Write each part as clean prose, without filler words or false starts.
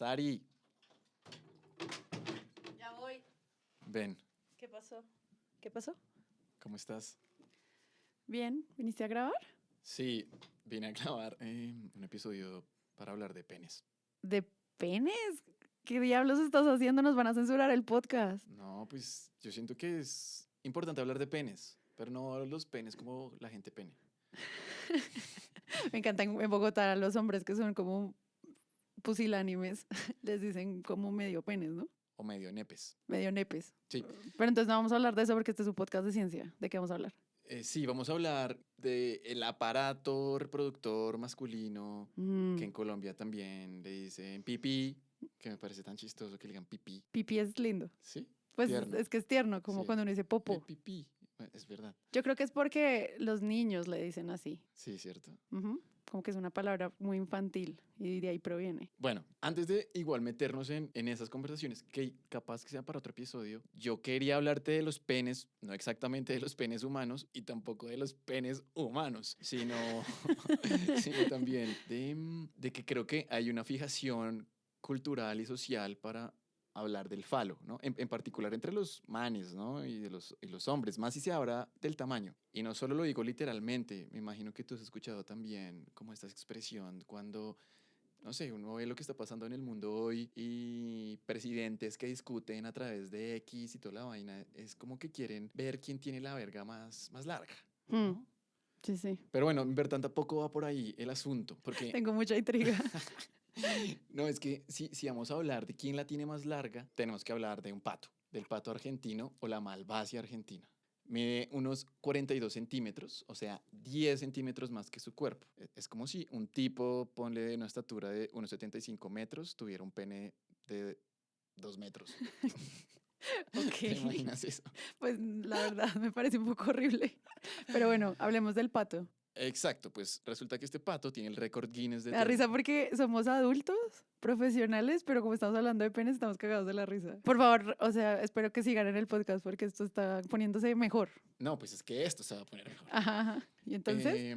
Sari, Ya voy. ven, ¿Qué pasó? ¿Qué pasó? ¿cómo estás? Bien, ¿viniste a grabar? Sí, vine a grabar un episodio para hablar de penes. ¿De penes? ¿Qué diablos estás haciendo? Nos van a censurar el podcast. No, pues yo siento que es importante hablar de penes, pero no los penes como la gente pene. Me encanta en Bogotá a los hombres que son como pusilánimes. Les dicen como medio penes, ¿no? O medio nepes. Medio nepes. Sí, Pero entonces no vamos a hablar de eso porque este es un podcast de ciencia. ¿De qué vamos a hablar? sí, vamos a hablar del aparato reproductor masculino, que en Colombia también le dicen pipí, que me parece tan chistoso que le digan pipí. Pipí es lindo. Sí, Pues tierno. es que es tierno, como Sí. cuando uno dice popo. Pipí, es verdad. Yo creo que es porque los niños le dicen así. Sí, cierto. Ujú. Como que es una palabra muy infantil y de ahí proviene. Bueno, antes de igual meternos en esas conversaciones, que capaz que sea para otro episodio, yo quería hablarte de los penes, no exactamente de los penes humanos y tampoco de los penes humanos, sino, sino también de que creo que hay una fijación cultural y social para hablar del falo, ¿no? En particular entre los manes, ¿no? Y los hombres, más si se habla del tamaño. Y no solo lo digo literalmente, me imagino que tú has escuchado también como esta expresión cuando, no sé, uno ve lo que está pasando en el mundo hoy y presidentes que discuten a través de X y toda la vaina, es como que quieren ver quién tiene la verga más larga, Mm, ¿no? sí, sí. Pero bueno, en verdad tampoco va por ahí el asunto, porque Tengo mucha intriga. no, es que si vamos a hablar de quién la tiene más larga, tenemos que hablar de un pato, del pato argentino o la malvasia argentina. Mide unos 42 centímetros, o sea, 10 centímetros más que su cuerpo. Es como si un tipo, ponle de una estatura de unos 75 metros, tuviera un pene de 2 metros. ¿Te Ok, imaginas eso? pues la verdad me parece un poco horrible. Pero bueno, hablemos del pato. Exacto, pues resulta que este pato tiene el récord Guinness de Me da risa porque somos adultos, profesionales, pero como estamos hablando de penes, estamos cagados de la risa. Por favor, o sea, espero que sigan en el podcast porque esto está poniéndose mejor. No, pues es que esto se va a poner mejor. Ajá, ajá. Y entonces, ¿qué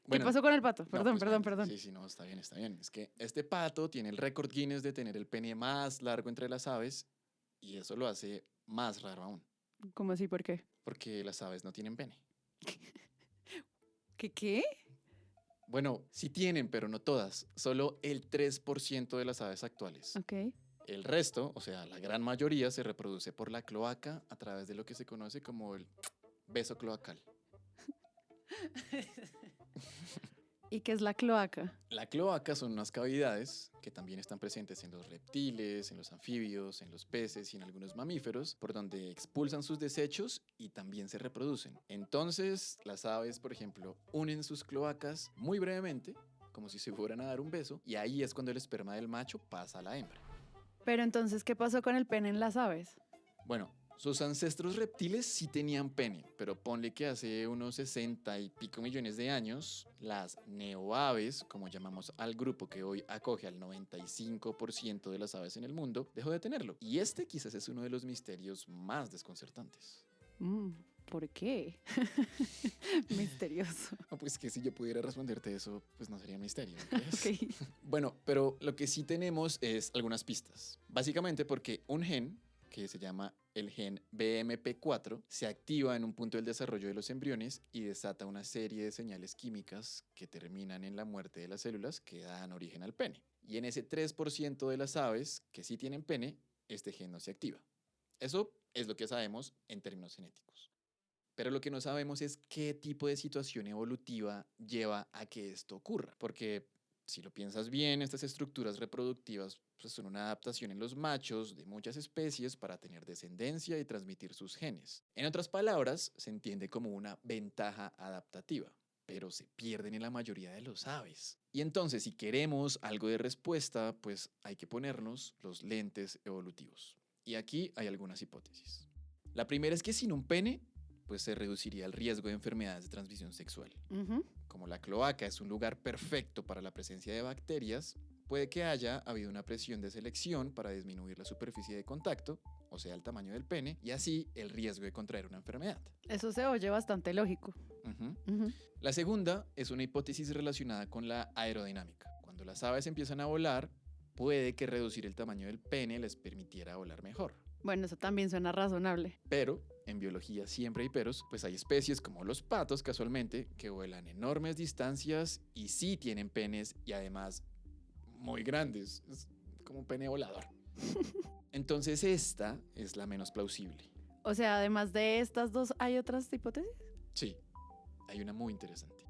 Bueno, pasó con el pato? no, Perdón, pues perdón, bueno, perdón. sí, sí, no, está bien, está bien. Es que este pato tiene el récord Guinness de tener el pene más largo entre las aves y eso lo hace más raro aún, ¿Cómo así? ¿Por qué? porque las aves no tienen pene. ¿Qué? Bueno, sí tienen, pero no todas. Solo el 3% de las aves actuales. Ok. El resto, o sea, la gran mayoría, se reproduce por la cloaca a través de lo que se conoce como el beso cloacal. ¿Y qué es la cloaca? La cloaca son unas cavidades que también están presentes en los reptiles, en los anfibios, en los peces y en algunos mamíferos, por donde expulsan sus desechos y también se reproducen. Entonces, las aves, por ejemplo, unen sus cloacas muy brevemente, como si se fueran a dar un beso, y ahí es cuando el esperma del macho pasa a la hembra. Pero entonces, ¿qué pasó con el pene en las aves? Bueno, sus ancestros reptiles sí tenían pene, pero ponle que hace unos 60 y pico millones de años, las neoaves, como llamamos al grupo que hoy acoge al 95% de las aves en el mundo, dejó de tenerlo. Y este quizás es uno de los misterios más desconcertantes. ¿Por qué? Misterioso. No, pues que si yo pudiera responderte eso, pues no sería misterio, ¿no crees? Ok. Bueno, pero lo que sí tenemos es algunas pistas. Básicamente porque un gen que se llama el gen BMP4, se activa en un punto del desarrollo de los embriones y desata una serie de señales químicas que terminan en la muerte de las células que dan origen al pene. Y en ese 3% de las aves que sí tienen pene, este gen no se activa. Eso es lo que sabemos en términos genéticos. Pero lo que no sabemos es qué tipo de situación evolutiva lleva a que esto ocurra. Porque si lo piensas bien, estas estructuras reproductivas pues, son una adaptación en los machos de muchas especies para tener descendencia y transmitir sus genes. En otras palabras, se entiende como una ventaja adaptativa, pero se pierden en la mayoría de los aves. Y entonces, si queremos algo de respuesta, pues hay que ponernos los lentes evolutivos. Y aquí hay algunas hipótesis. La primera es que sin un pene, pues se reduciría el riesgo de enfermedades de transmisión sexual. Como la cloaca es un lugar perfecto para la presencia de bacterias, puede que haya habido una presión de selección para disminuir la superficie de contacto, o sea, el tamaño del pene, y así el riesgo de contraer una enfermedad. Eso se oye bastante lógico. La segunda es una hipótesis relacionada con la aerodinámica. Cuando las aves empiezan a volar, puede que reducir el tamaño del pene les permitiera volar mejor. Bueno, eso también suena razonable. Pero, en biología siempre hay peros, pues hay especies como los patos casualmente que vuelan enormes distancias y sí tienen penes y además muy grandes. Es como un pene volador. Entonces esta es la menos plausible. O sea, además de estas dos, ¿hay otras hipótesis? Sí, hay una muy interesante.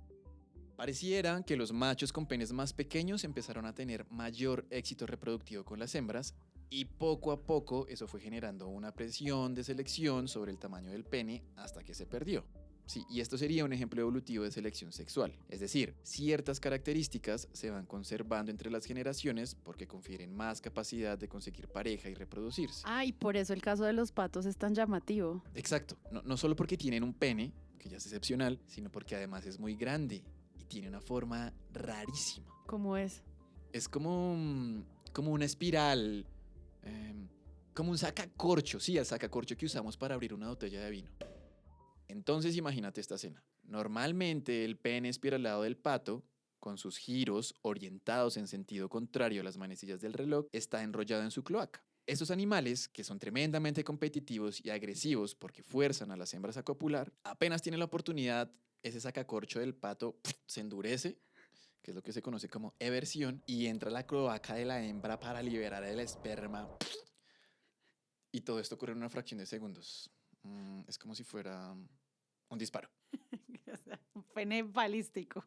Pareciera que los machos con penes más pequeños empezaron a tener mayor éxito reproductivo con las hembras y poco a poco eso fue generando una presión de selección sobre el tamaño del pene hasta que se perdió. Sí, y esto sería un ejemplo evolutivo de selección sexual. Es decir, ciertas características se van conservando entre las generaciones porque confieren más capacidad de conseguir pareja y reproducirse. Ah, y por eso el caso de los patos es tan llamativo. Exacto, no solo porque tienen un pene, que ya es excepcional, sino porque además es muy grande y tiene una forma rarísima. ¿Cómo es? Es como una espiral, como un sacacorcho, sí, el sacacorcho que usamos para abrir una botella de vino. Entonces imagínate esta escena. Normalmente el pene espiralado del pato, con sus giros orientados en sentido contrario a las manecillas del reloj, está enrollado en su cloaca. Estos animales, que son tremendamente competitivos y agresivos porque fuerzan a las hembras a copular, apenas tienen la oportunidad, ese sacacorcho del pato se endurece, que es lo que se conoce como eversión, y entra a la cloaca de la hembra para liberar el esperma. Y todo esto ocurre en una fracción de segundos. Es como si fuera un disparo. O sea, un pene balístico.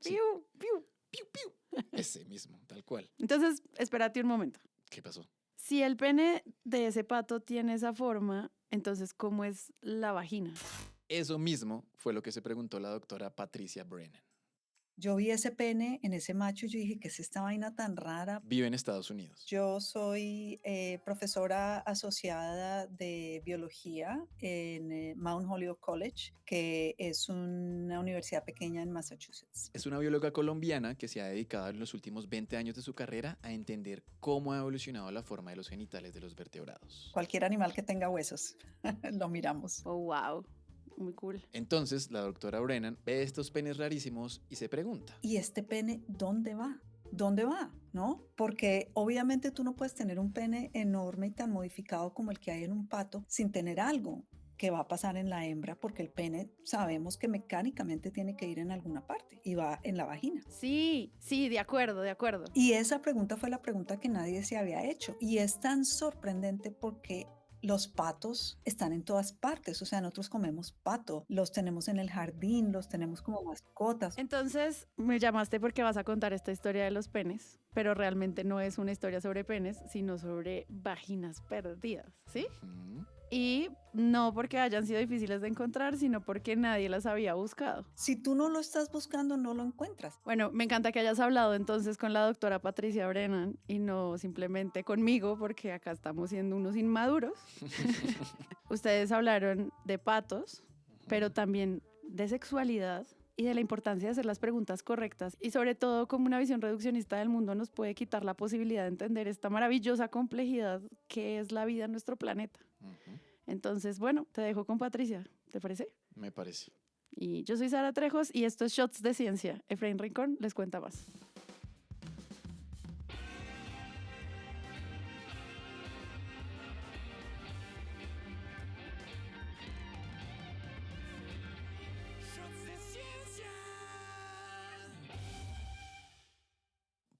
Sí. ¡Piu, piu! ¡Piu, piu! Ese mismo, tal cual. Entonces, espérate un momento. ¿Qué pasó? Si el pene de ese pato tiene esa forma, entonces, ¿cómo es la vagina? Eso mismo fue lo que se preguntó la doctora Patricia Brennan. Yo vi ese pene en ese macho y yo dije, ¿qué es esta vaina tan rara? Vive en Estados Unidos. Yo soy profesora asociada de biología en Mount Holyoke College, que es una universidad pequeña en Massachusetts. Es una bióloga colombiana que se ha dedicado en los últimos 20 años de su carrera a entender cómo ha evolucionado la forma de los genitales de los vertebrados. Cualquier animal que tenga huesos, lo miramos. Oh, wow. Muy cool. Entonces, la doctora Brennan ve estos penes rarísimos y se pregunta: ¿Y este pene dónde va? ¿Dónde va? ¿No? Porque obviamente tú no puedes tener un pene enorme y tan modificado como el que hay en un pato sin tener algo que va a pasar en la hembra, porque el pene sabemos que mecánicamente tiene que ir en alguna parte y va en la vagina. Sí, de acuerdo, de acuerdo. Y esa pregunta fue la pregunta que nadie se había hecho y es tan sorprendente porque los patos están en todas partes, o sea, nosotros comemos pato, los tenemos en el jardín, los tenemos como mascotas. Entonces, me llamaste porque vas a contar esta historia de los penes, pero realmente no es una historia sobre penes, sino sobre vaginas perdidas, ¿sí? Y no porque hayan sido difíciles de encontrar, sino porque nadie las había buscado. Si tú no lo estás buscando, no lo encuentras. Bueno, me encanta que hayas hablado entonces con la doctora Patricia Brennan y no simplemente conmigo, porque acá estamos siendo unos inmaduros. Ustedes hablaron de patos, pero también de sexualidad y de la importancia de hacer las preguntas correctas y sobre todo como una visión reduccionista del mundo nos puede quitar la posibilidad de entender esta maravillosa complejidad que es la vida en nuestro planeta. Entonces, bueno, te dejo con Patricia, ¿te parece? Me parece. Y yo soy Sara Trejos y esto es Shots de Ciencia. Efraín Rincón les cuenta más.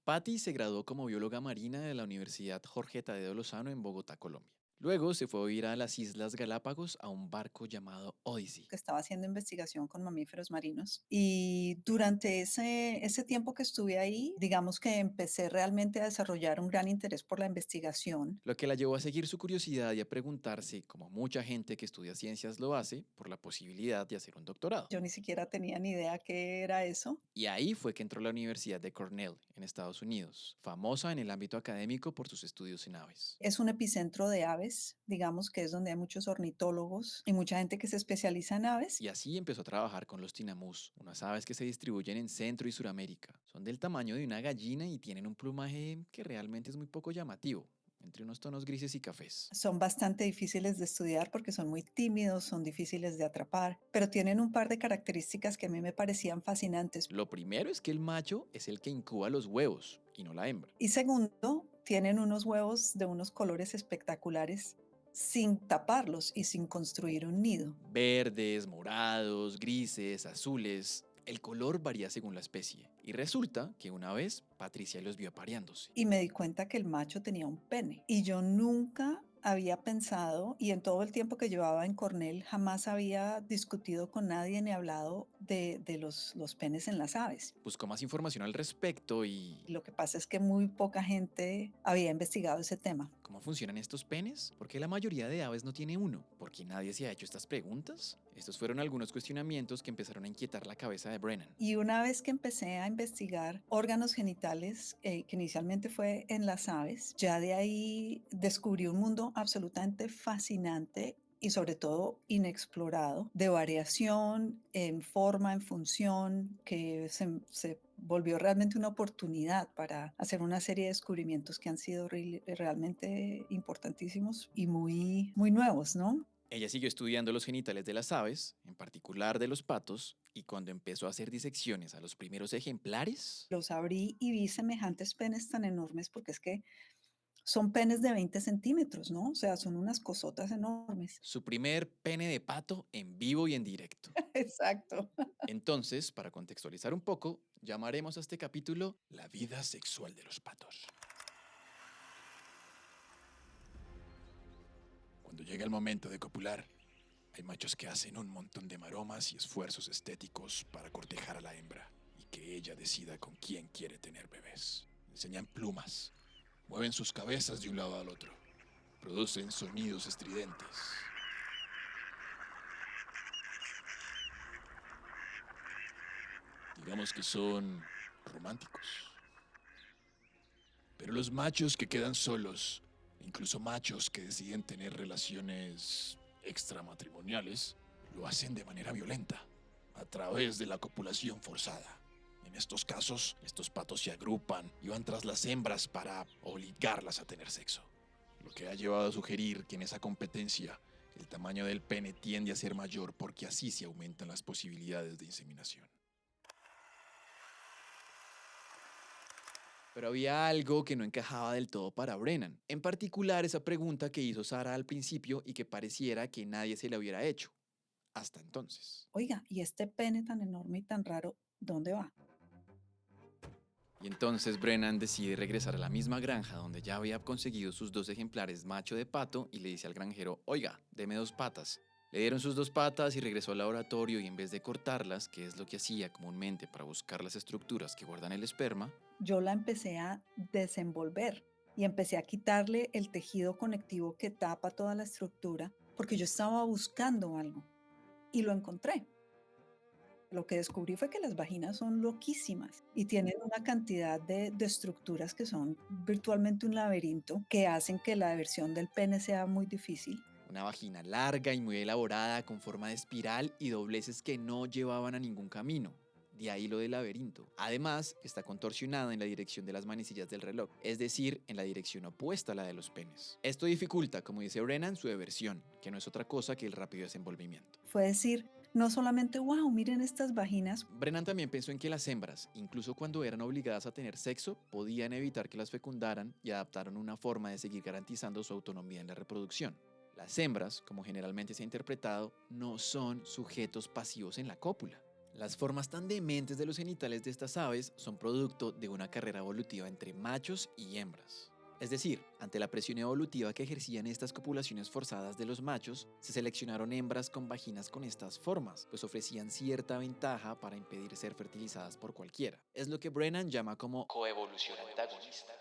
Patty se graduó como bióloga marina de la Universidad Jorge Tadeo Lozano en Bogotá, Colombia. Luego se fue a ir a las Islas Galápagos a un barco llamado Odyssey. Que estaba haciendo investigación con mamíferos marinos y durante ese tiempo que estuve ahí, digamos que empecé realmente a desarrollar un gran interés por la investigación. Lo que la llevó a seguir su curiosidad y a preguntarse, como mucha gente que estudia ciencias lo hace, por la posibilidad de hacer un doctorado. Yo ni siquiera tenía ni idea qué era eso. Y ahí fue que entró a la Universidad de Cornell, en Estados Unidos, famosa en el ámbito académico por sus estudios en aves. Es un epicentro de aves, digamos que es donde hay muchos ornitólogos y mucha gente que se especializa en aves. Y así empezó a trabajar con los tinamús, unas aves que se distribuyen en Centro y Suramérica. Son del tamaño de una gallina y tienen un plumaje que realmente es muy poco llamativo, entre unos tonos grises y cafés. Son bastante difíciles de estudiar porque son muy tímidos, son difíciles de atrapar, pero tienen un par de características que a mí me parecían fascinantes. Lo primero es que el macho es el que incuba los huevos y no la hembra. Y segundo, tienen unos huevos de unos colores espectaculares sin taparlos y sin construir un nido. Verdes, morados, grises, azules. El color varía según la especie. Y resulta que una vez Patricia los vio apareándose. Y me di cuenta que el macho tenía un pene. Y yo nunca había pensado, y en todo el tiempo que llevaba en Cornell, jamás había discutido con nadie ni hablado de los penes en las aves. Buscó más información al respecto y... Lo que pasa es que muy poca gente había investigado ese tema. ¿Cómo funcionan estos penes? ¿Por qué la mayoría de aves no tiene uno? ¿Por qué nadie se ha hecho estas preguntas? Estos fueron algunos cuestionamientos que empezaron a inquietar la cabeza de Brennan. Y una vez que empecé a investigar órganos genitales, que inicialmente fue en las aves, ya de ahí descubrí un mundo absolutamente fascinante y sobre todo inexplorado, de variación en forma, en función, que se volvió realmente una oportunidad para hacer una serie de descubrimientos que han sido realmente importantísimos y muy, muy nuevos, ¿no? Ella siguió estudiando los genitales de las aves, en particular de los patos, y cuando empezó a hacer disecciones a los primeros ejemplares, Los abrí y vi semejantes penes tan enormes porque es que son penes de 20 centímetros, ¿no? O sea, son unas cosotas enormes. su primer pene de pato en vivo y en directo. Exacto. Entonces, para contextualizar un poco, llamaremos a este capítulo La vida sexual de los patos. Cuando llega el momento de copular, hay machos que hacen un montón de maromas y esfuerzos estéticos para cortejar a la hembra y que ella decida con quién quiere tener bebés. Enseñan plumas, mueven sus cabezas de un lado al otro, producen sonidos estridentes. Digamos que son románticos. Pero los machos que quedan solos, incluso machos que deciden tener relaciones extramatrimoniales, lo hacen de manera violenta, a través de la copulación forzada. En estos casos, estos patos se agrupan y van tras las hembras para obligarlas a tener sexo. Lo que ha llevado a sugerir que en esa competencia el tamaño del pene tiende a ser mayor porque así se aumentan las posibilidades de inseminación. Pero había algo que no encajaba del todo para Brennan. En particular, esa pregunta que hizo Sara al principio y que pareciera que nadie se la hubiera hecho. Hasta entonces. Oiga, ¿y este pene tan enorme y tan raro, dónde va? Y entonces Brennan decide regresar a la misma granja donde ya había conseguido sus 2 ejemplares macho de pato y le dice al granjero, oiga, deme 2 patas. Le dieron sus 2 patas y regresó al laboratorio y en vez de cortarlas, que es lo que hacía comúnmente para buscar las estructuras que guardan el esperma, Yo la empecé a desenvolver y empecé a quitarle el tejido conectivo que tapa toda la estructura porque yo estaba buscando algo y lo encontré. Lo que descubrí fue que las vaginas son loquísimas y tienen una cantidad de estructuras que son virtualmente un laberinto que hacen que la versión del pene sea muy difícil. una vagina larga y muy elaborada con forma de espiral y dobleces que no llevaban a ningún camino. De ahí lo del laberinto. Además, está contorsionada en la dirección de las manecillas del reloj, es decir, en la dirección opuesta a la de los penes. Esto dificulta, como dice Brennan, su eversión, que no es otra cosa que el rápido desenvolvimiento. Fue decir, no solamente, wow, miren estas vaginas. Brennan también pensó en que las hembras, incluso cuando eran obligadas a tener sexo, podían evitar que las fecundaran y adaptaron una forma de seguir garantizando su autonomía en la reproducción. Las hembras, como generalmente se ha interpretado, no son sujetos pasivos en la cópula. Las formas tan dementes de los genitales de estas aves son producto de una carrera evolutiva entre machos y hembras. Es decir, ante la presión evolutiva que ejercían estas copulaciones forzadas de los machos, se seleccionaron hembras con vaginas con estas formas, pues ofrecían cierta ventaja para impedir ser fertilizadas por cualquiera. Es lo que Brennan llama como coevolución antagonista.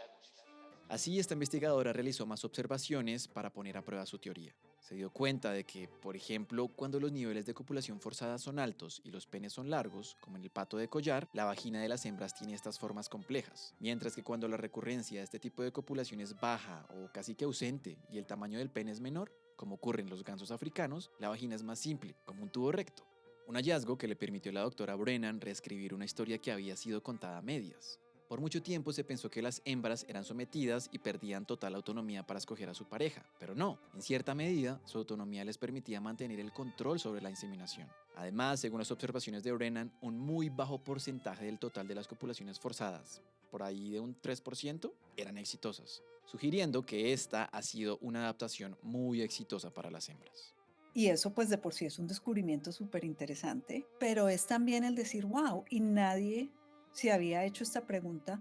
Así, esta investigadora realizó más observaciones para poner a prueba su teoría. Se dio cuenta de que, por ejemplo, cuando los niveles de copulación forzada son altos y los penes son largos, como en el pato de collar, la vagina de las hembras tiene estas formas complejas, mientras que cuando la recurrencia de este tipo de copulación es baja o casi que ausente y el tamaño del pene es menor, como ocurre en los gansos africanos, la vagina es más simple, como un tubo recto. Un hallazgo que le permitió a la doctora Brennan reescribir una historia que había sido contada a medias. Por mucho tiempo se pensó que las hembras eran sometidas y perdían total autonomía para escoger a su pareja, pero no, en cierta medida su autonomía les permitía mantener el control sobre la inseminación. Además, según las observaciones de Brennan, un muy bajo porcentaje del total de las copulaciones forzadas, por ahí de un 3%, eran exitosas, sugiriendo que esta ha sido una adaptación muy exitosa para las hembras. Y eso pues de por sí es un descubrimiento súper interesante, pero es también el decir, wow, y nadie se había hecho esta pregunta,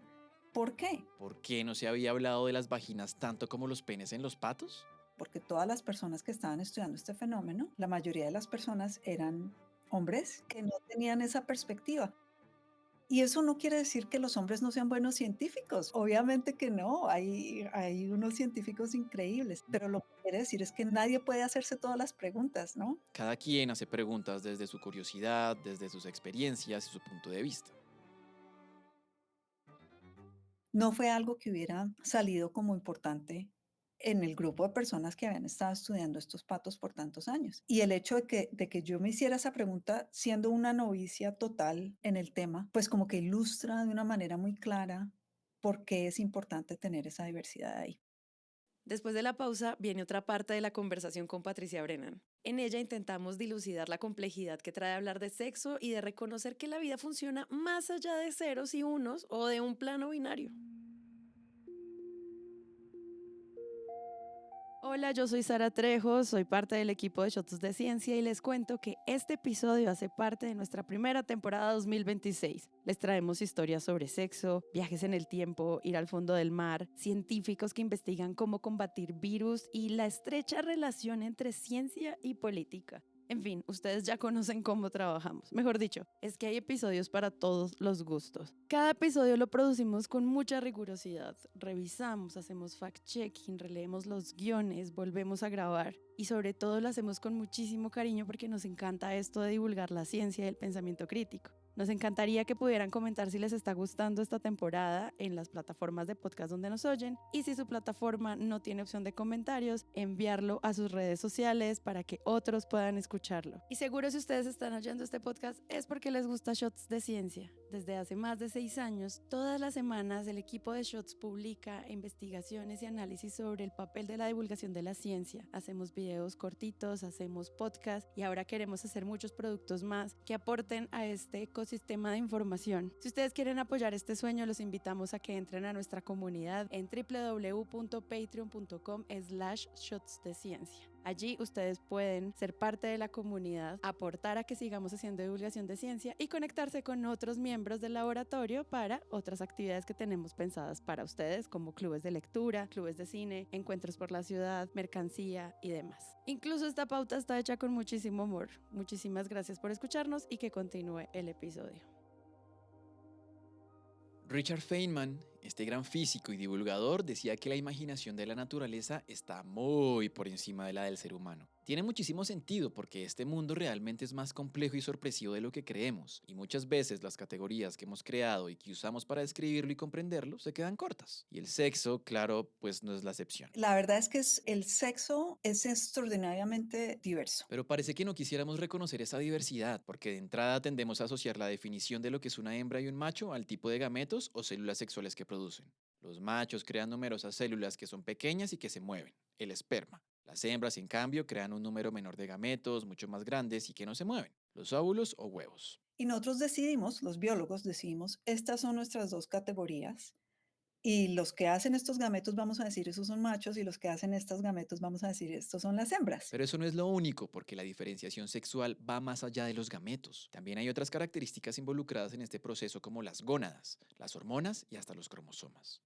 ¿por qué? ¿Por qué no se había hablado de las vaginas tanto como los penes en los patos? Porque todas las personas que estaban estudiando este fenómeno, la mayoría de las personas eran hombres que no tenían esa perspectiva. Y eso no quiere decir que los hombres no sean buenos científicos. Obviamente que no, hay unos científicos increíbles, pero lo que quiere decir es que nadie puede hacerse todas las preguntas, ¿no? Cada quien hace preguntas desde su curiosidad, desde sus experiencias y su punto de vista. No fue algo que hubiera salido como importante en el grupo de personas que habían estado estudiando estos patos por tantos años. Y el hecho de que yo me hiciera esa pregunta siendo una novicia total en el tema, pues como que ilustra de una manera muy clara por qué es importante tener esa diversidad ahí. Después de la pausa viene otra parte de la conversación con Patricia Brennan. En ella intentamos dilucidar la complejidad que trae hablar de sexo y de reconocer que la vida funciona más allá de ceros y unos o de un plano binario. Hola, yo soy Sara Trejo, soy parte del equipo de Shots de Ciencia y les cuento que este episodio hace parte de nuestra primera temporada 2026. Les traemos historias sobre sexo, viajes en el tiempo, ir al fondo del mar, científicos que investigan cómo combatir virus y la estrecha relación entre ciencia y política. En fin, ustedes ya conocen cómo trabajamos. Mejor dicho, es que hay episodios para todos los gustos. Cada episodio lo producimos con mucha rigurosidad. Revisamos, hacemos fact-checking, releemos los guiones, volvemos a grabar. Y sobre todo lo hacemos con muchísimo cariño porque nos encanta esto de divulgar la ciencia y el pensamiento crítico. Nos encantaría que pudieran comentar si les está gustando esta temporada en las plataformas de podcast donde nos oyen y si su plataforma no tiene opción de comentarios, enviarlo a sus redes sociales para que otros puedan escucharlo. Y seguro si ustedes están oyendo este podcast es porque les gusta Shots de Ciencia. Desde hace más de 6 años, todas las semanas el equipo de Shots publica investigaciones y análisis sobre el papel de la divulgación de la ciencia. Hacemos videos cortitos, hacemos podcast y ahora queremos hacer muchos productos más que aporten a este ecosistema de información. Si ustedes quieren apoyar este sueño, los invitamos a que entren a nuestra comunidad en www.patreon.com/shotsdeciencia. Allí ustedes pueden ser parte de la comunidad, aportar a que sigamos haciendo divulgación de ciencia y conectarse con otros miembros del laboratorio para otras actividades que tenemos pensadas para ustedes, como clubes de lectura, clubes de cine, encuentros por la ciudad, mercancía y demás. Incluso esta pauta está hecha con muchísimo amor. Muchísimas gracias por escucharnos y que continúe el episodio. Richard Feynman, este gran físico y divulgador, decía que la imaginación de la naturaleza está muy por encima de la del ser humano. Tiene muchísimo sentido porque este mundo realmente es más complejo y sorpresivo de lo que creemos, y muchas veces las categorías que hemos creado y que usamos para describirlo y comprenderlo se quedan cortas. Y el sexo, claro, pues no es la excepción. La verdad es que el sexo es extraordinariamente diverso. Pero parece que no quisiéramos reconocer esa diversidad, porque de entrada tendemos a asociar la definición de lo que es una hembra y un macho al tipo de gametos o células sexuales que producen. Los machos crean numerosas células que son pequeñas y que se mueven, el esperma. Las hembras, en cambio, crean un número menor de gametos, mucho más grandes y que no se mueven, los óvulos o huevos. Y nosotros decidimos, los biólogos decidimos, estas son nuestras dos categorías. Y los que hacen estos gametos, vamos a decir, esos son machos, y los que hacen estos gametos, vamos a decir, estos son las hembras. Pero eso no es lo único, porque la diferenciación sexual va más allá de los gametos. También hay otras características involucradas en este proceso como las gónadas, las hormonas y hasta los cromosomas.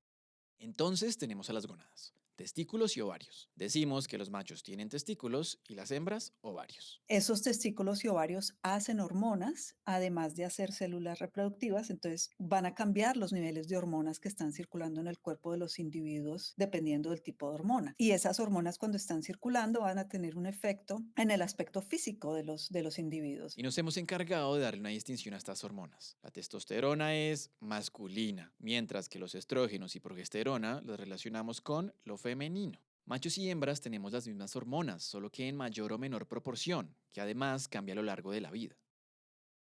Entonces tenemos a las gónadas, testículos y ovarios. Decimos que los machos tienen testículos y las hembras ovarios. Esos testículos y ovarios hacen hormonas, además de hacer células reproductivas, entonces van a cambiar los niveles de hormonas que están circulando en el cuerpo de los individuos dependiendo del tipo de hormona. Y esas hormonas cuando están circulando van a tener un efecto en el aspecto físico de los individuos. Y nos hemos encargado de darle una distinción a estas hormonas. La testosterona es masculina, mientras que los estrógenos y progesterona los relacionamos con lo femenino. Machos y hembras tenemos las mismas hormonas, solo que en mayor o menor proporción, que además cambia a lo largo de la vida.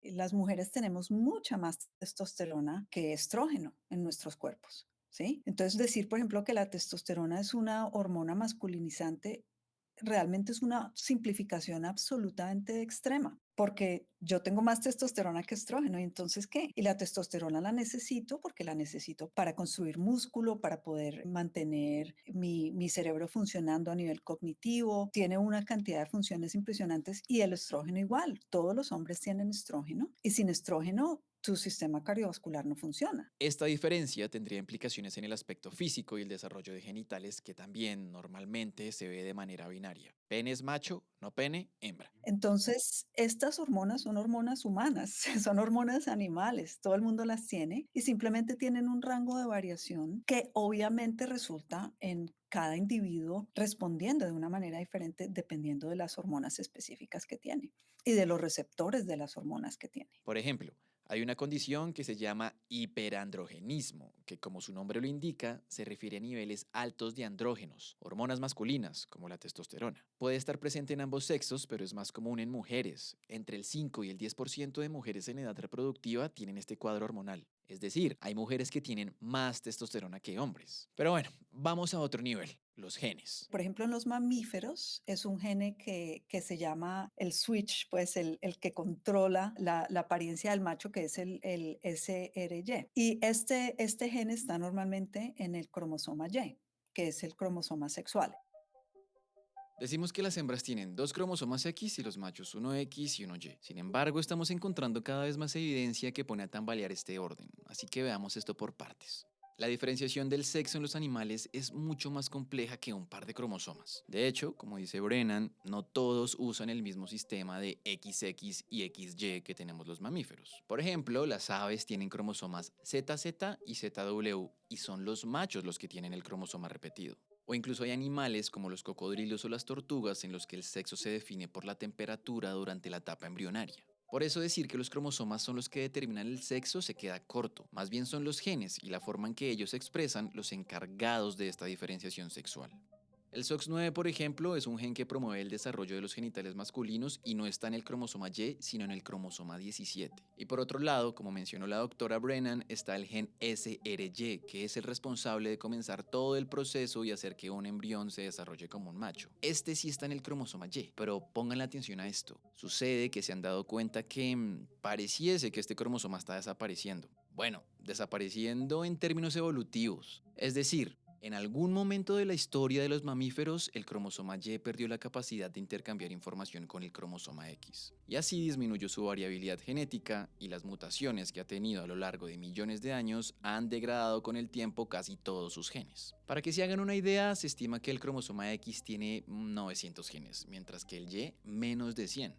Las mujeres tenemos mucha más testosterona que estrógeno en nuestros cuerpos, ¿sí? Entonces decir, por ejemplo, que la testosterona es una hormona masculinizante realmente es una simplificación absolutamente extrema, porque yo tengo más testosterona que estrógeno, ¿y entonces qué? Y la testosterona la necesito porque la necesito para construir músculo, para poder mantener mi cerebro funcionando a nivel cognitivo, tiene una cantidad de funciones impresionantes y el estrógeno igual, todos los hombres tienen estrógeno y sin estrógeno tu sistema cardiovascular no funciona. Esta diferencia tendría implicaciones en el aspecto físico y el desarrollo de genitales que también normalmente se ve de manera binaria. Pene es macho, no pene, hembra. Entonces, estas hormonas son hormonas humanas, son hormonas animales, todo el mundo las tiene y simplemente tienen un rango de variación que obviamente resulta en cada individuo respondiendo de una manera diferente dependiendo de las hormonas específicas que tiene y de los receptores de las hormonas que tiene. Por ejemplo, hay una condición que se llama hiperandrogenismo, que como su nombre lo indica, se refiere a niveles altos de andrógenos, hormonas masculinas, como la testosterona. Puede estar presente en ambos sexos, pero es más común en mujeres. Entre el 5 y el 10% de mujeres en edad reproductiva tienen este cuadro hormonal. Es decir, hay mujeres que tienen más testosterona que hombres. Pero bueno, vamos a otro nivel, los genes. Por ejemplo, en los mamíferos es un gene que se llama el switch, pues el que controla la apariencia del macho, que es el SRY. Y este gen está normalmente en el cromosoma Y, que es el cromosoma sexual. Decimos que las hembras tienen dos cromosomas X y los machos uno X y uno Y. Sin embargo, estamos encontrando cada vez más evidencia que pone a tambalear este orden, así que veamos esto por partes. La diferenciación del sexo en los animales es mucho más compleja que un par de cromosomas. De hecho, como dice Brennan, no todos usan el mismo sistema de XX y XY que tenemos los mamíferos. Por ejemplo, las aves tienen cromosomas ZZ y ZW y son los machos los que tienen el cromosoma repetido. O incluso hay animales como los cocodrilos o las tortugas en los que el sexo se define por la temperatura durante la etapa embrionaria. Por eso decir que los cromosomas son los que determinan el sexo se queda corto, más bien son los genes y la forma en que ellos se expresan los encargados de esta diferenciación sexual. El SOX9, por ejemplo, es un gen que promueve el desarrollo de los genitales masculinos y no está en el cromosoma Y, sino en el cromosoma 17. Y por otro lado, como mencionó la doctora Brennan, está el gen SRY, que es el responsable de comenzar todo el proceso y hacer que un embrión se desarrolle como un macho. Este sí está en el cromosoma Y, pero pongan atención a esto. Sucede que se han dado cuenta que pareciese que este cromosoma está desapareciendo. Bueno, desapareciendo en términos evolutivos. Es decir, en algún momento de la historia de los mamíferos, el cromosoma Y perdió la capacidad de intercambiar información con el cromosoma X, y así disminuyó su variabilidad genética y las mutaciones que ha tenido a lo largo de millones de años han degradado con el tiempo casi todos sus genes. Para que se hagan una idea, se estima que el cromosoma X tiene 900 genes, mientras que el Y menos de 100.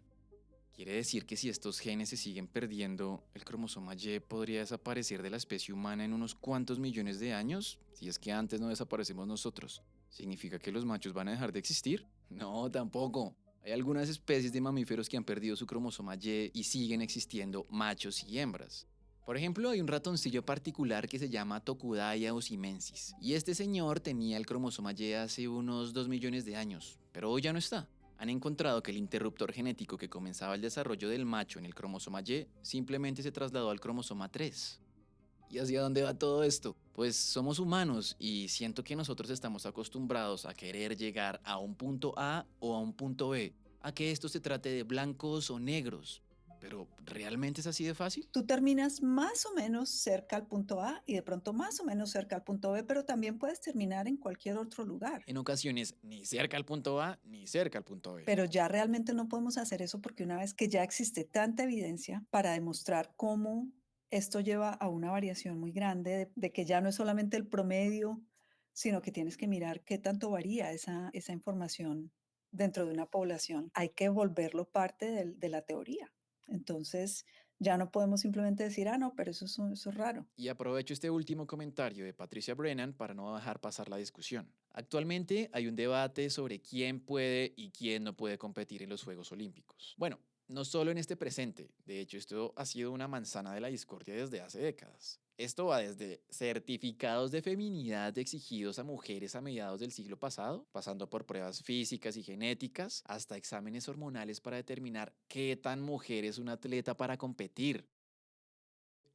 Quiere decir que si estos genes se siguen perdiendo, el cromosoma Y podría desaparecer de la especie humana en unos cuantos millones de años, si es que antes no desaparecemos nosotros. ¿Significa que los machos van a dejar de existir? No, tampoco. Hay algunas especies de mamíferos que han perdido su cromosoma Y siguen existiendo machos y hembras. Por ejemplo, hay un ratoncillo particular que se llama Tokudaya osimensis, y este señor tenía el cromosoma Y hace unos 2 millones de años, pero hoy ya no está. Han encontrado que el interruptor genético que comenzaba el desarrollo del macho en el cromosoma Y simplemente se trasladó al cromosoma 3. ¿Y hacia dónde va todo esto? Pues somos humanos y siento que nosotros estamos acostumbrados a querer llegar a un punto A o a un punto B, a que esto se trate de blancos o negros. Pero ¿realmente es así de fácil? Tú terminas más o menos cerca al punto A y de pronto más o menos cerca al punto B, pero también puedes terminar en cualquier otro lugar. En ocasiones ni cerca al punto A ni cerca al punto B. Pero ya realmente no podemos hacer eso porque una vez que ya existe tanta evidencia para demostrar cómo esto lleva a una variación muy grande, de que ya no es solamente el promedio, sino que tienes que mirar qué tanto varía esa información dentro de una población. Hay que volverlo parte de la teoría. Entonces, ya no podemos simplemente decir, ah, no, pero eso es raro. Y aprovecho este último comentario de Patricia Brennan para no dejar pasar la discusión. Actualmente hay un debate sobre quién puede y quién no puede competir en los Juegos Olímpicos. Bueno, no solo en este presente, de hecho esto ha sido una manzana de la discordia desde hace décadas. Esto va desde certificados de feminidad exigidos a mujeres a mediados del siglo pasado, pasando por pruebas físicas y genéticas, hasta exámenes hormonales para determinar qué tan mujer es un atleta para competir.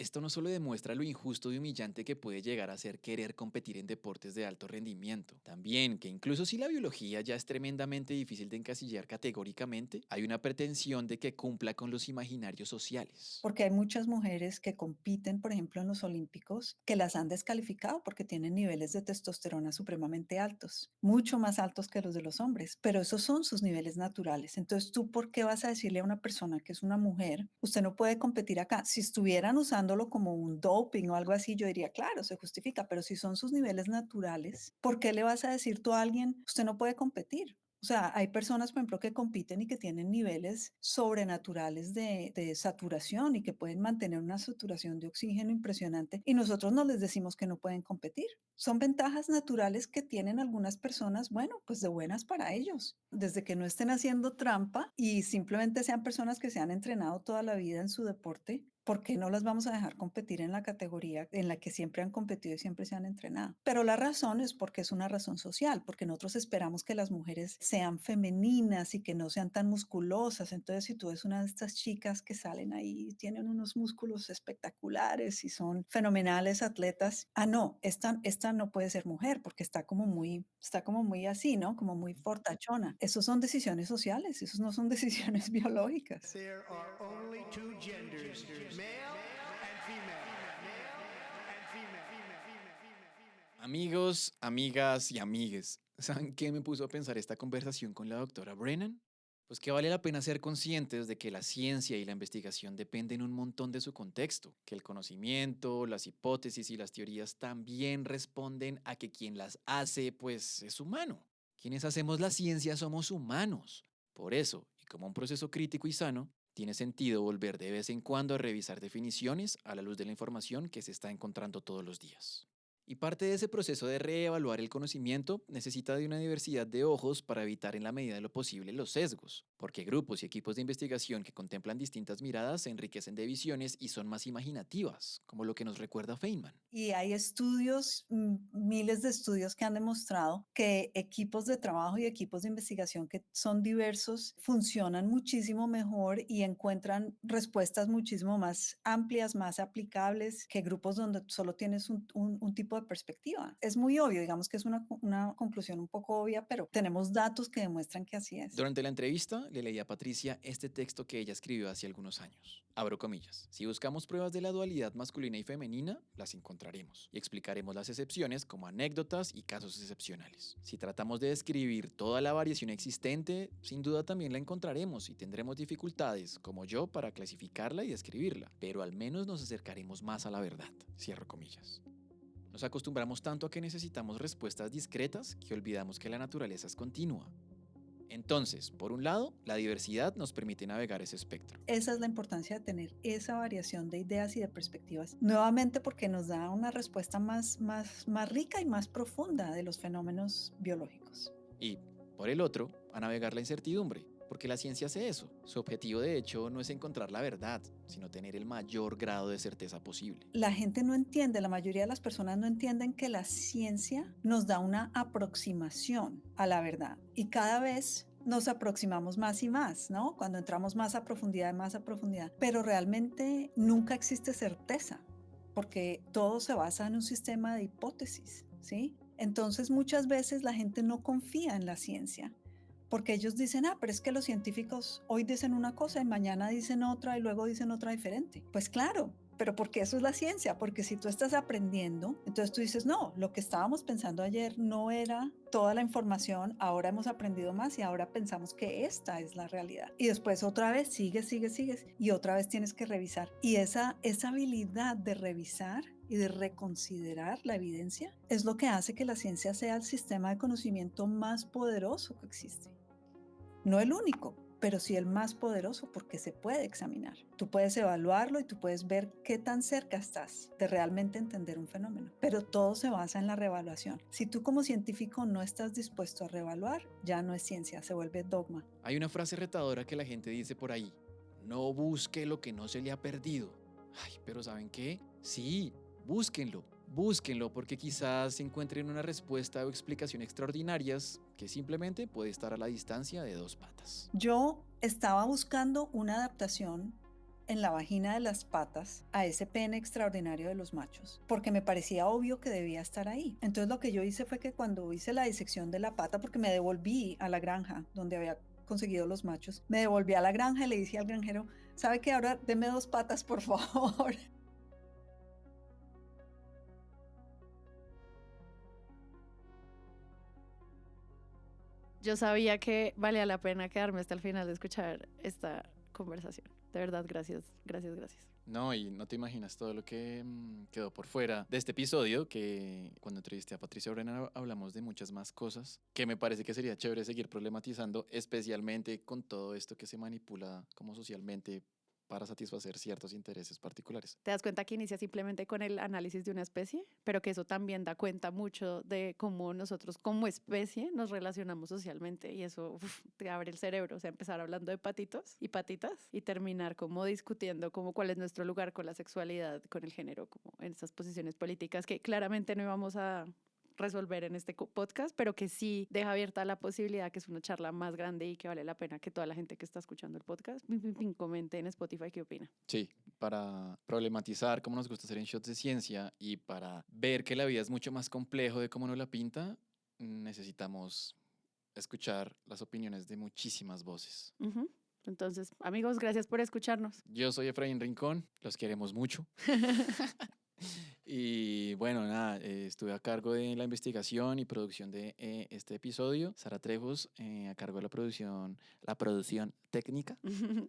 Esto no solo demuestra lo injusto y humillante que puede llegar a ser querer competir en deportes de alto rendimiento, también que incluso si la biología ya es tremendamente difícil de encasillar categóricamente, hay una pretensión de que cumpla con los imaginarios sociales. Porque hay muchas mujeres que compiten, por ejemplo, en los olímpicos, que las han descalificado porque tienen niveles de testosterona supremamente altos, mucho más altos que los de los hombres, pero esos son sus niveles naturales. Entonces, ¿tú por qué vas a decirle a una persona que es una mujer, usted no puede competir acá? Si estuvieran usándolo como un doping o algo así, yo diría, claro, se justifica, pero si son sus niveles naturales, ¿por qué le vas a decir tú a alguien, usted no puede competir? O sea, hay personas, por ejemplo, que compiten y que tienen niveles sobrenaturales de saturación y que pueden mantener una saturación de oxígeno impresionante y nosotros no les decimos que no pueden competir. Son ventajas naturales que tienen algunas personas, bueno, pues de buenas para ellos. Desde que no estén haciendo trampa y simplemente sean personas que se han entrenado toda la vida en su deporte, ¿por qué no las vamos a dejar competir en la categoría en la que siempre han competido y siempre se han entrenado? Pero la razón es porque es una razón social, porque nosotros esperamos que las mujeres sean femeninas y que no sean tan musculosas. Entonces, si tú ves una de estas chicas que salen ahí, tienen unos músculos espectaculares y son fenomenales atletas, no, esta no puede ser mujer porque está como muy así, ¿no? Como muy fortachona. Esos son decisiones sociales, esos no son decisiones biológicas. There are only two genders, male and female. Amigos, amigas y amigues, ¿saben qué me puso a pensar esta conversación con la doctora Brennan? Pues que vale la pena ser conscientes de que la ciencia y la investigación dependen un montón de su contexto, que el conocimiento, las hipótesis y las teorías también responden a que quien las hace, pues es humano. Quienes hacemos la ciencia somos humanos. Por eso, y como un proceso crítico y sano, tiene sentido volver de vez en cuando a revisar definiciones a la luz de la información que se está encontrando todos los días. Y parte de ese proceso de reevaluar el conocimiento necesita de una diversidad de ojos para evitar en la medida de lo posible los sesgos, porque grupos y equipos de investigación que contemplan distintas miradas se enriquecen de visiones y son más imaginativas, como lo que nos recuerda Feynman. Y hay estudios, miles de estudios que han demostrado que equipos de trabajo y equipos de investigación que son diversos funcionan muchísimo mejor y encuentran respuestas muchísimo más amplias, más aplicables que grupos donde solo tienes un tipo de perspectiva. Es muy obvio, digamos que es una conclusión un poco obvia, pero tenemos datos que demuestran que así es. Durante la entrevista le leí a Patricia este texto que ella escribió hace algunos años. Abro comillas. Si buscamos pruebas de la dualidad masculina y femenina, las encontraremos y explicaremos las excepciones como anécdotas y casos excepcionales. Si tratamos de describir toda la variación existente, sin duda también la encontraremos y tendremos dificultades, como yo, para clasificarla y describirla, pero al menos nos acercaremos más a la verdad. Cierro comillas. Nos acostumbramos tanto a que necesitamos respuestas discretas que olvidamos que la naturaleza es continua. Entonces, por un lado, la diversidad nos permite navegar ese espectro. Esa es la importancia de tener esa variación de ideas y de perspectivas, nuevamente porque nos da una respuesta más rica y más profunda de los fenómenos biológicos. Y, por el otro, a navegar la incertidumbre, porque la ciencia hace eso. Su objetivo, de hecho, no es encontrar la verdad, sino tener el mayor grado de certeza posible. La gente no entiende, la mayoría de las personas no entienden que la ciencia nos da una aproximación a la verdad y cada vez nos aproximamos más y más, ¿no? Cuando entramos más a profundidad, pero realmente nunca existe certeza porque todo se basa en un sistema de hipótesis, ¿sí? Entonces muchas veces la gente no confía en la ciencia porque ellos dicen, pero es que los científicos hoy dicen una cosa y mañana dicen otra y luego dicen otra diferente. Pues claro, pero porque eso es la ciencia, porque si tú estás aprendiendo, entonces tú dices, no, lo que estábamos pensando ayer no era toda la información, ahora hemos aprendido más y ahora pensamos que esta es la realidad. Y después otra vez sigues y otra vez tienes que revisar. Y esa habilidad de revisar y de reconsiderar la evidencia es lo que hace que la ciencia sea el sistema de conocimiento más poderoso que existe. No el único, pero sí el más poderoso porque se puede examinar. Tú puedes evaluarlo y tú puedes ver qué tan cerca estás de realmente entender un fenómeno, pero todo se basa en la reevaluación. Si tú como científico no estás dispuesto a reevaluar, ya no es ciencia, se vuelve dogma. Hay una frase retadora que la gente dice por ahí: no busque lo que no se le ha perdido. Ay, pero ¿saben qué? Sí, búsquenlo. Búsquenlo porque quizás encuentren una respuesta o explicación extraordinarias que simplemente puede estar a la distancia de 2 patas. Yo estaba buscando una adaptación en la vagina de las patas a ese pene extraordinario de los machos, porque me parecía obvio que debía estar ahí. Entonces lo que yo hice fue que cuando hice la disección de la pata, porque me devolví a la granja donde había conseguido los machos, me devolví a la granja y le dije al granjero, ¿sabe qué? Ahora deme 2 patas, por favor. Yo sabía que valía la pena quedarme hasta el final de escuchar esta conversación. De verdad, gracias, gracias, gracias. No, y no te imaginas todo lo que quedó por fuera de este episodio, que cuando entrevisté a Patricia Brennan hablamos de muchas más cosas, que me parece que sería chévere seguir problematizando, especialmente con todo esto que se manipula como socialmente para satisfacer ciertos intereses particulares. Te das cuenta que inicia simplemente con el análisis de una especie, pero que eso también da cuenta mucho de cómo nosotros como especie nos relacionamos socialmente y eso te abre el cerebro, o sea, empezar hablando de patitos y patitas y terminar como discutiendo como cuál es nuestro lugar con la sexualidad, con el género, como en estas posiciones políticas que claramente no íbamos a resolver en este podcast, pero que sí deja abierta la posibilidad que es una charla más grande y que vale la pena que toda la gente que está escuchando el podcast comente en Spotify qué opina. Sí, para problematizar cómo nos gusta hacer en Shots de Ciencia y para ver que la vida es mucho más complejo de cómo nos la pinta, necesitamos escuchar las opiniones de muchísimas voces. Entonces, amigos, gracias por escucharnos. Yo soy Efraín Rincón, los queremos mucho. Y bueno, nada, estuve a cargo de la investigación y producción de este episodio. Sara Trejos a cargo de la producción técnica.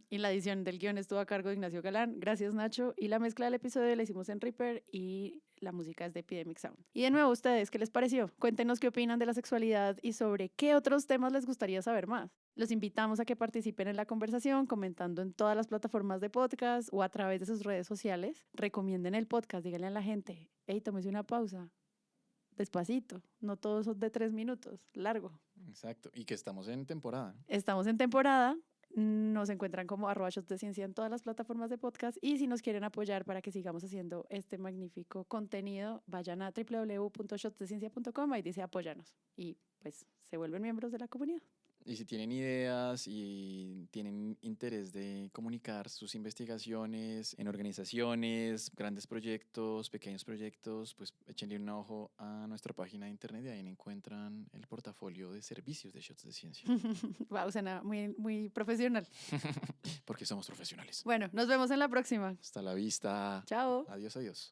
Y la edición del guión estuvo a cargo de Ignacio Galán. Gracias, Nacho. Y la mezcla del episodio la hicimos en Reaper y la música es de Epidemic Sound. Y de nuevo, ustedes, ¿qué les pareció? Cuéntenos qué opinan de la sexualidad y sobre qué otros temas les gustaría saber más. Los invitamos a que participen en la conversación comentando en todas las plataformas de podcast o a través de sus redes sociales. Recomienden el podcast, díganle a la gente, hey, tómese una pausa, despacito, no todos son de 3 minutos, largo. Exacto, y que estamos en temporada. Estamos en temporada, nos encuentran como @shotsdeciencia en todas las plataformas de podcast y si nos quieren apoyar para que sigamos haciendo este magnífico contenido, vayan a www.shotsdeciencia.com, ahí dice apóyanos y pues se vuelven miembros de la comunidad. Y si tienen ideas y tienen interés de comunicar sus investigaciones en organizaciones, grandes proyectos, pequeños proyectos, pues échenle un ojo a nuestra página de internet y ahí encuentran el portafolio de servicios de Shots de Ciencia. Wow, suena muy, muy profesional. Porque somos profesionales. Bueno, nos vemos en la próxima. Hasta la vista. Chao. Adiós, adiós.